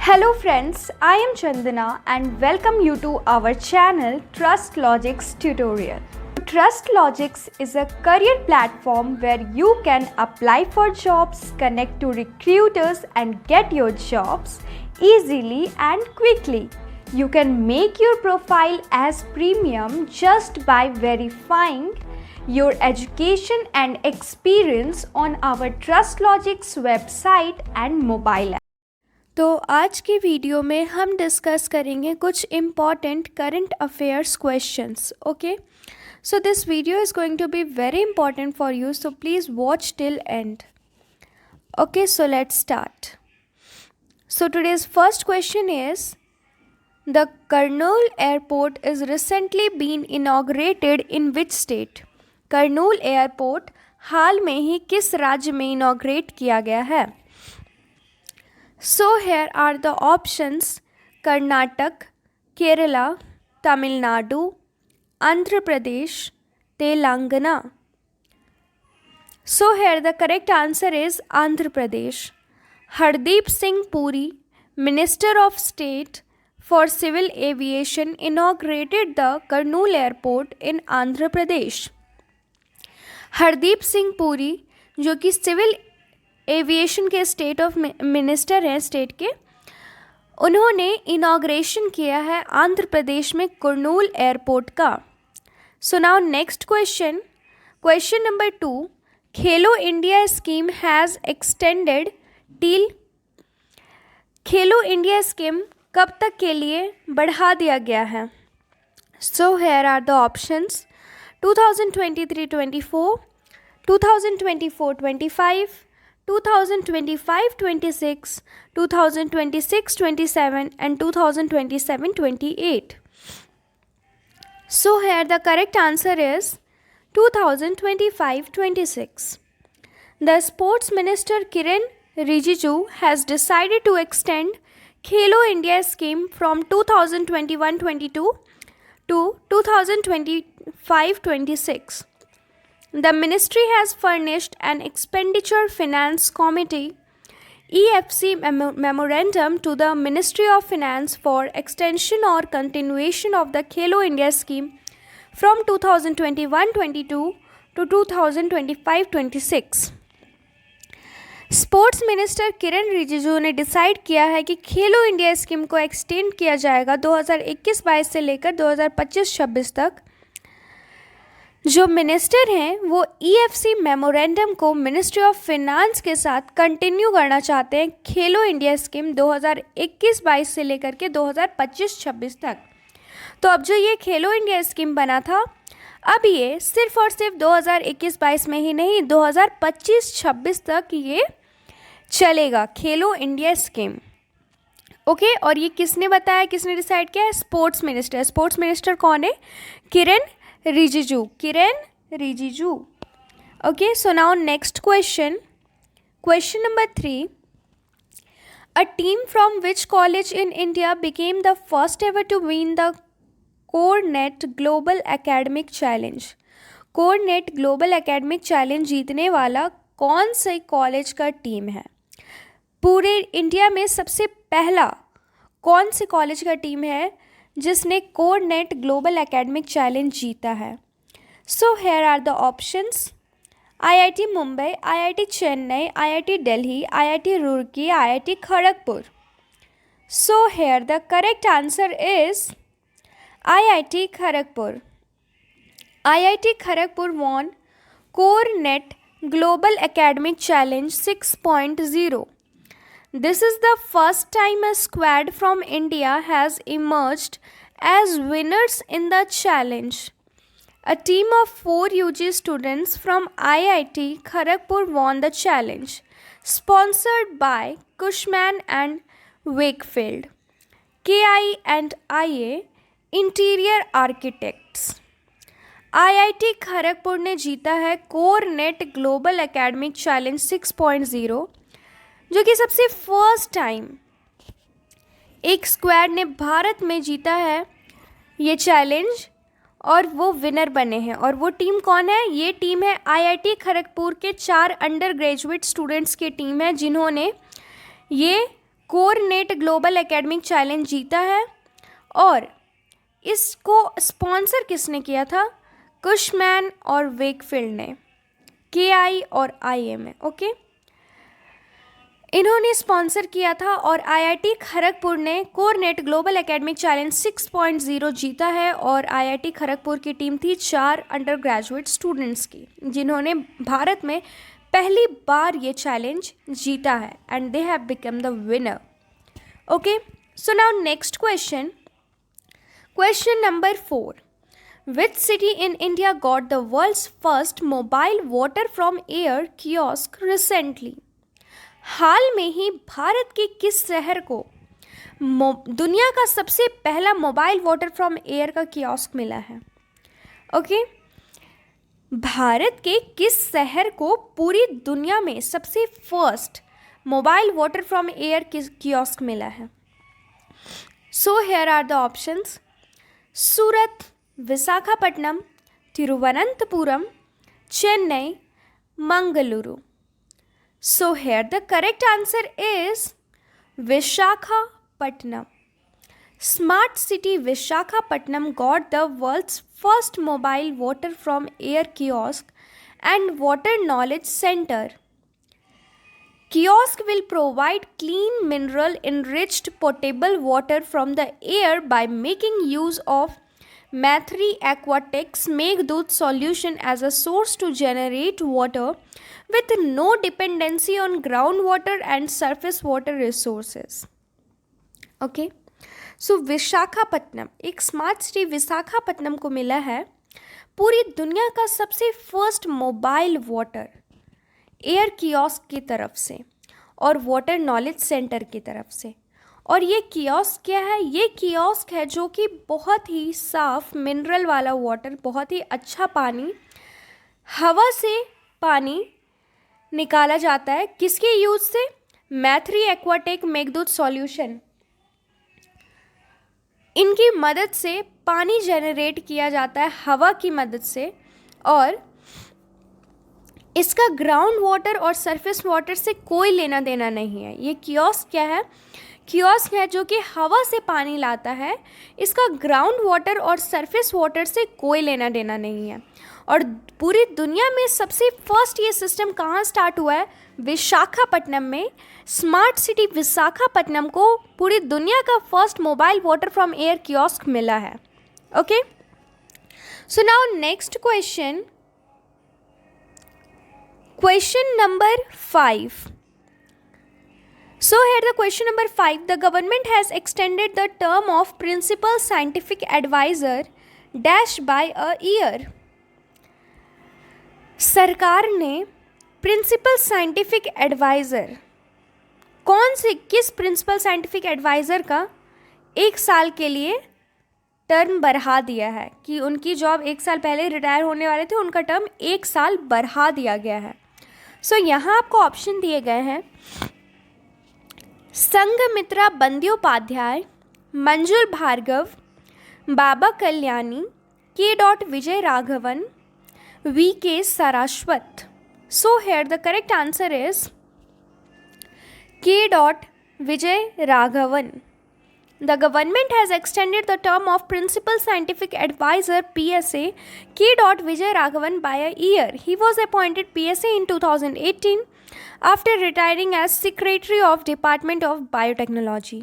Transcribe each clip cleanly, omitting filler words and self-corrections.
Hello friends, I am Chandana and welcome you to our channel Trust Logics Tutorial. Trust Logics is a career platform where you can apply for jobs, connect to recruiters and get your jobs easily and quickly. You can make your profile as premium just by verifying your education and experience on our Trust Logics website and mobile app. तो आज की video में हम discuss करेंगे कुछ important current affairs questions. Okay, so this video is going to be very important for you, so please watch till end. Okay, so let's start. So today's first question is the Kurnool airport is recently been inaugurated in which state. Kurnool airport हाल में ही किस राज्य में inaugurate किया गया है? So here are the options: Karnataka, Kerala, Tamil Nadu, Andhra Pradesh, Telangana. So here the correct answer is Andhra Pradesh. Hardeep Singh Puri, Minister of State for Civil Aviation, inaugurated the Kurnool Airport in Andhra Pradesh. Hardeep Singh Puri जो कि civil aviation के state of minister हैं state के, उन्होंने inauguration किया है आंध्र प्रदेश में Kurnool airport का. So now next question, question number 2. Khelo India scheme has extended till. Khelo India scheme कब तक के लिए बढ़ा दिया गया है? So here are the options: 2023-24, 2024-25, 2025-26, 2026-27 and 2027-28. So here the correct answer is 2025-26. The Sports Minister Kiren Rijiju has decided to extend Khelo India scheme from 2021-22 to 2025-26. The ministry has furnished an Expenditure Finance Committee EFC memorandum to the Ministry of Finance for extension or continuation of the Khelo India scheme from 2021-22 to 2025-26. Sports minister किरण रिजिजू ने decide किया है कि खेलो India scheme को extend किया जाएगा 2021-22 से लेकर 2025-26 तक. जो मिनिस्टर हैं वो EFC मेमोरेंडम को मिनिस्ट्री ऑफ फिनांस के साथ कंटिन्यू करना चाहते हैं खेलो इंडिया स्कीम 2021-22 से लेकर के 2025-26 तक. तो अब जो ये खेलो इंडिया स्कीम बना था, अब ये सिर्फ और सिर्फ 2021-22 में ही नहीं, 2025-26 तक ये चलेगा खेलो इंडिया स्कीम. ओके, और ये किसने बताया, किसने डिसाइड किया है? Sports minister. स्पोर्ट्स मिनिस्टर कौन है? Kiran Rijiju. Kiran Rijiju. Okay, so now next question, question number 3. A team from which college in India became the first ever to win the CoreNet Global Academic Challenge? CoreNet Global Academic Challenge जीतने वाला कौन से college का team है? पूरे India में सबसे पहला कौन से कॉलेज का टीम है जिसने CoreNet Global Academic Challenge जीता है? So here are the options: IIT Mumbai, IIT Chennai, IIT Delhi, IIT Roorkee, IIT Kharagpur. So here the correct answer is IIT Kharagpur. IIT Kharagpur won CoreNet Global Academic Challenge 6.0. This is the first time a squad from India has emerged as winners in the challenge. A team of 4 UG students from IIT Kharagpur won the challenge, sponsored by Cushman and Wakefield, KI&IA Interior Architects. IIT Kharagpur ने जीता है CoreNet Global Academic Challenge 6.0, जो कि सबसे first time एक squad ने भारत में जीता है ये चैलेंज और वो विनर बने हैं. और वो टीम कौन है? ये टीम है IIT खड़गपुर के 4 अंडर ग्रेजुएट स्टूडेंट्स की टीम है जिन्होंने ये कोरनेट ग्लोबल एकेडमिक चैलेंज जीता है और इसको स्पॉन्सर किसने किया था? कुशमैन और वेकफील्ड ने, KI और IMA। ओके, इन्होंने स्पॉन्सर किया था और IIT खड़गपुर ने कोरनेट ग्लोबल एकेडमिक चैलेंज 6.0 जीता है। और IIT खड़गपुर की टीम थी 4 अंडर ग्रेजुएट स्टूडेंट्स की, जिन्होंने भारत में पहली बार ये चैलेंज जीता है and they have become the winner. Okay, so now next question, question number 4। Which city in India got the world's first mobile water from air kiosk recently? हाल में ही भारत के किस शहर को दुनिया का सबसे पहला मोबाइल वाटर फ्रॉम एयर का कियोस्क मिला है? ओके, भारत के किस शहर को पूरी दुनिया में सबसे first mobile water from air kiosk मिला है? So here are the options: Surat, Visakhapatnam, Thiruvananthapuram, Chennai, Mangaluru. So here the correct answer is Visakhapatnam. Smart city Visakhapatnam got the world's first mobile water from air kiosk and water knowledge center. Kiosk will provide clean mineral enriched potable water from the air by making use of Mathri Aquatex Meghdut solution as a source to generate water with no dependency on groundwater and surface water resources. Okay, so Visakhapatnam, एक smart city Visakhapatnam को मिला है पूरी दुनिया का सबसे first mobile water air kiosk की तरफ से और वाटर नॉलेज सेंटर की तरफ से। और ये कियोस्क क्या है? ये कियोस्क है जो कि बहुत ही साफ़ मिनरल वाला वाटर, बहुत ही अच्छा पानी, हवा से पानी निकाला जाता है। किसके यूज़ से? मैथ्री एक्वाटेक मेघदूत सॉल्यूशन, इनकी मदद से पानी जनरेट किया जाता है हवा की मदद से। और इसका ग्राउंड वाटर और सरफेस वाटर से कोई लेना देना नहीं है। ये कियोस्क क्या है? कियोस्क है जो कि हवा से पानी लाता है। इसका ग्राउंड वाटर और सरफेस वाटर से कोई लेना देना नहीं है। और पूरी दुनिया में सबसे फर्स्ट ये सिस्टम कहाँ स्टार्ट हुआ है? विशाखापट्टनम में। स्मार्ट सिटी विशाखापट्टनम को पूरी दुनिया का first mobile water from air kiosk मिला है। Okay, so now next question, question number 5. So here the question number 5, the government has extended the term of principal scientific advisor dash by a year. सरकार ने principal scientific adviser, कौन से किस principal scientific adviser का 1 साल के लिए term बढ़ा दिया है कि उनकी जॉब 1 साल पहले रिटायर होने वाले थे, उनका टर्म 1 साल बढ़ा दिया गया है। सो यहाँ आपको ऑप्शन दिए गए हैं: संघमित्रा बंद्योपाध्याय, मंजुल भार्गव, बाबा कल्याणी, के. Vijay Raghavan, V.K. Saraswat. So here the correct answer is K. Vijay Raghavan. The government has extended the term of Principal Scientific Advisor PSA K. Vijay Raghavan by a year. He was appointed PSA in 2018 after retiring as Secretary of Department of Biotechnology.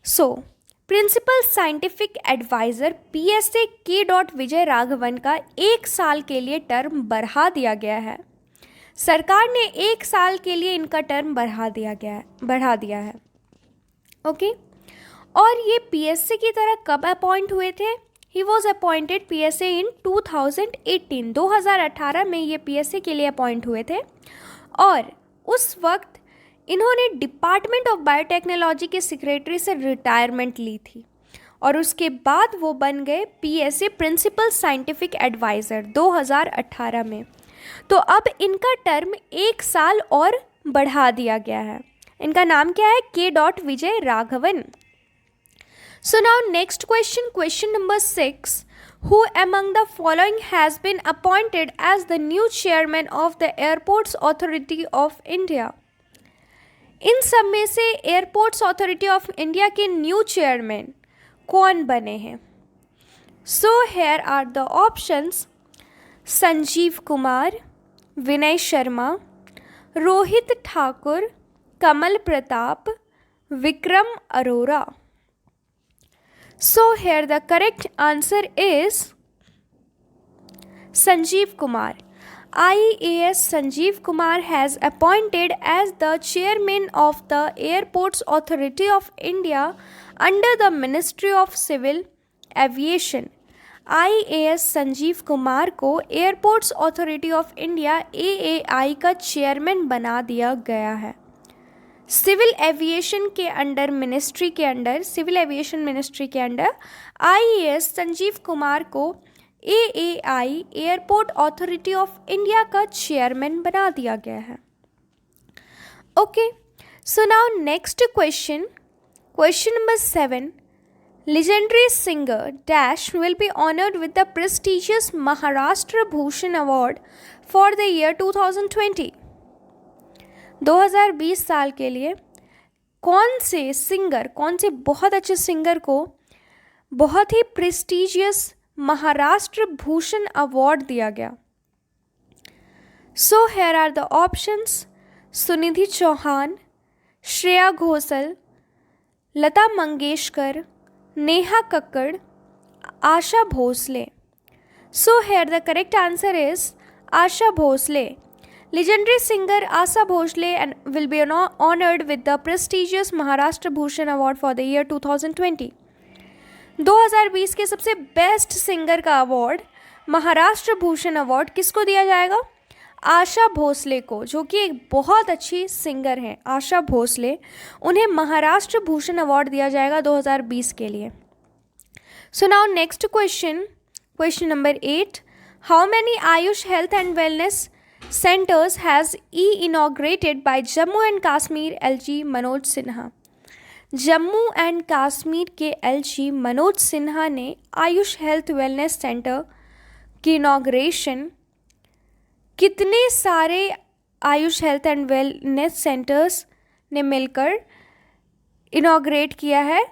So, principal scientific adviser PSA K. Vijay Raghavan का 1 साल के लिए term बढ़ा दिया गया है। सरकार ने 1 साल के लिए इनका टर्म बढ़ा दिया है। ओके, और ये PSA की तरह कब अपॉइंट हुए थे? ही वॉज अपॉइंटेड PSA इन 2018, 2018 में ये PSA के लिए अपॉइंट हुए थे। और उस वक्त इन्होंने डिपार्टमेंट ऑफ बायोटेक्नोलॉजी के सेक्रेटरी से रिटायरमेंट ली थी और उसके बाद वो बन गए PSA प्रिंसिपल साइंटिफिक एडवाइज़र 2018 में। तो अब इनका टर्म 1 साल और बढ़ा दिया गया है। इनका नाम क्या है? K. Vijay Raghavan. So now next question, question number 6. Who among the following has been appointed as the new chairman of the Airports Authority of India? इन सब में से एयरपोर्ट्स अथॉरिटी ऑफ इंडिया के न्यू चेयरमैन कौन बने हैं? So here are the options: Sanjeev Kumar, Vinay Sharma, Rohit Thakur, Kamal Pratap, Vikram Arora. So here the correct answer is Sanjeev Kumar. IAS Sanjeev Kumar has appointed as the chairman of the Airports Authority of India under the Ministry of Civil Aviation. IAS Sanjeev Kumar को airports authority of India AAI का chairman बना दिया गया है. Civil aviation के under ministry के under civil aviation ministry के under IAS Sanjeev Kumar को AAI airport authority of India का चेयरमैन बना दिया गया है. Okay, so now next question number 7. Legendary singer Dash will be honored with the prestigious Maharashtra Bhushan Award for the year 2020. 2020 साल के लिए कौन से बहुत अच्छे सिंगर को बहुत ही प्रेस्टिजियस महाराष्ट्र भूषण अवार्ड दिया गया? So here are the options: Sunidhi Chauhan, Shreya Ghoshal, Lata Mangeshkar, Neha Kakkar, Asha Bhosle. So here the correct answer is Asha Bhosle. Legendary singer Asha Bhosle will be honored with the prestigious Maharashtra Bhushan Award for the year 2020. 2020 के सबसे बेस्ट सिंगर का award Maharashtra Bhushan award किसको दिया जाएगा? आशा भोसले को, जो कि एक बहुत अच्छी सिंगर हैं. आशा भोसले, उन्हें महाराष्ट्र भूषण अवार्ड दिया जाएगा 2020 के लिए. सो now next question number 8. How many Ayush health and wellness centers has inaugurated by Jammu and Kashmir LG Manoj Sinha? Jammu and Kashmir के LG मनोज सिन्हा ने आयुष हेल्थ वेलनेस सेंटर की इनाग्रेशन कितने सारे Ayush health and wellness centres ने मिलकर इनाग्रेट किया है?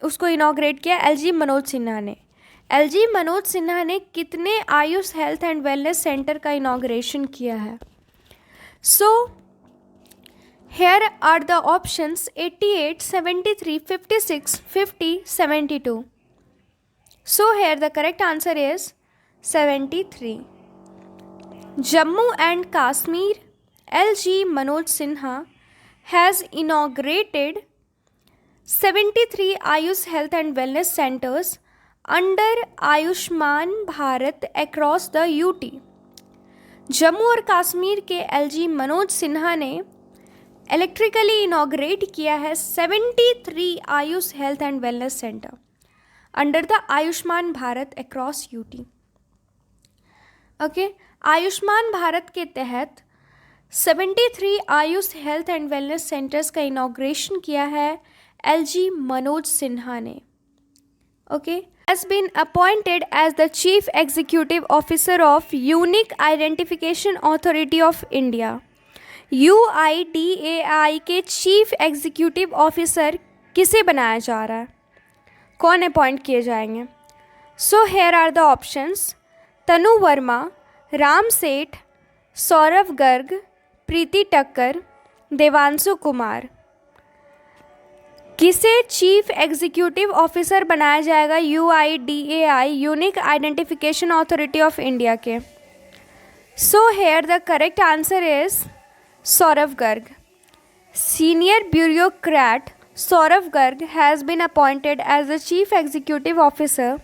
उसको इनाग्रेट किया LG मनोज सिन्हा ने. LG मनोज सिन्हा ने कितने Ayush health and wellness centre का इनाग्रेशन किया है? So here are the options: 88, 73, 56, 50, 72. So here the correct answer is 73. Jammu and Kashmir LG Manoj Sinha has inaugurated 73 Ayush Health and Wellness Centers under Ayushman Bharat across the UT. Jammu और कश्मीर के LG Manoj Sinha ने electrically inaugurate किया है 73 Ayush health and wellness centre under the Ayushman Bharat across UT. Okay, Ayushman Bharat के तहत 73 Ayush health and wellness centres का inauguration किया है LG मनोज सिन्हा ने. Okay, has been appointed as the Chief Executive Officer of Unique Identification Authority of India. UIDAI के chief executive officer किसे बनाया जा रहा है? कौन अपॉइंट किए जाएंगे? So here are the options: Tanu Verma, Ram Seth, Saurabh Garg, प्रीति टक्कर, देवांशु कुमार. किसे चीफ एग्जीक्यूटिव ऑफिसर बनाया जाएगा UIDAI unique identification authority of India के? So here the correct answer is Saurabh Garg. Senior bureaucrat Saurabh Garg has been appointed as the chief executive officer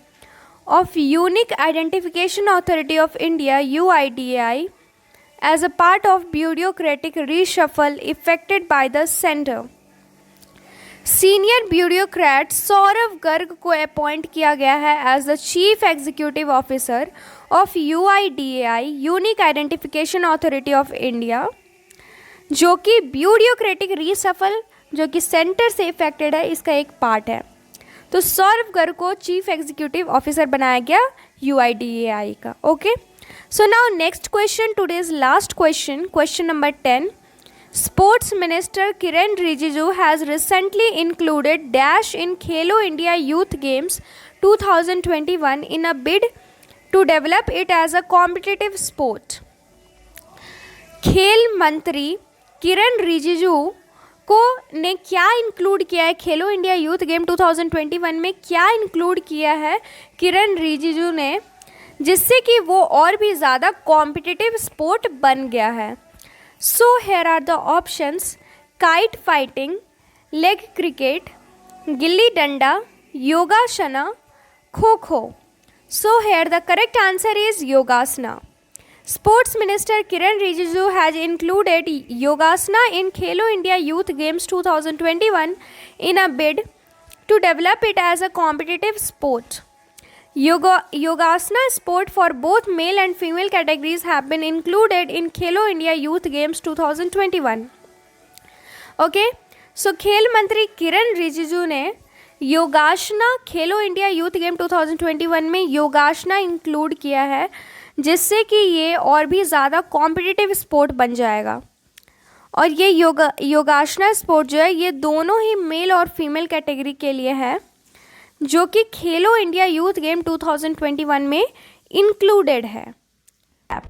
of Unique Identification Authority of India UIDAI as a part of bureaucratic reshuffle effected by the center. Senior bureaucrat Saurabh Garg को appoint किया गया है as the chief executive officer of UIDAI unique identification authority of India, जो कि bureaucratic reshuffle जो कि centre से affected है इसका एक पार्ट है. तो सौरभ गर्ग को चीफ एग्जीक्यूटिव ऑफिसर बनाया गया UIDAI का. Okay, so now next question, today's last question number 10. Sports Minister Kiren Rijiju has recently included Dash in Khelo India Youth Games 2021 in a bid to develop it as a competitive sport. खेल मंत्री किरण रिजिजू को ने क्या include किया है खेलो India youth game 2021 में, क्या include किया है किरण रिजिजू ने, जिससे कि वो और भी ज़्यादा कॉम्पिटिटिव स्पोर्ट बन गया है. So here are the options: kite fighting, leg cricket, gilli danda, yogasana, kho-kho. So here the correct answer is yogasana. Sports Minister Kiren Rijiju has included yogasana in Khelo India Youth Games 2021 in a bid to develop it as a competitive sport. Yogasana sport for both male and female categories have been included in Khelo India Youth Games 2021. Okay, so खेल मंत्री किरण रिजिजू ने योगासना खेलो India youth game 2021 में योगासना include किया है, जिससे कि ये और भी ज़्यादा कॉम्पिटिटिव स्पोर्ट बन जाएगा. और ये योगासना स्पोर्ट जो है ये दोनों ही मेल और फीमेल कैटेगरी के लिए है, जो कि खेलो इंडिया यूथ गेम 2021 में इंक्लूडेड है.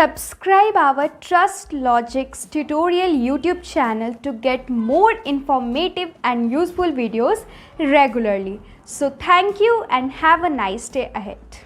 Subscribe our Trust Logics tutorial YouTube channel to get more informative and useful videos regularly. So thank you and have a nice day ahead.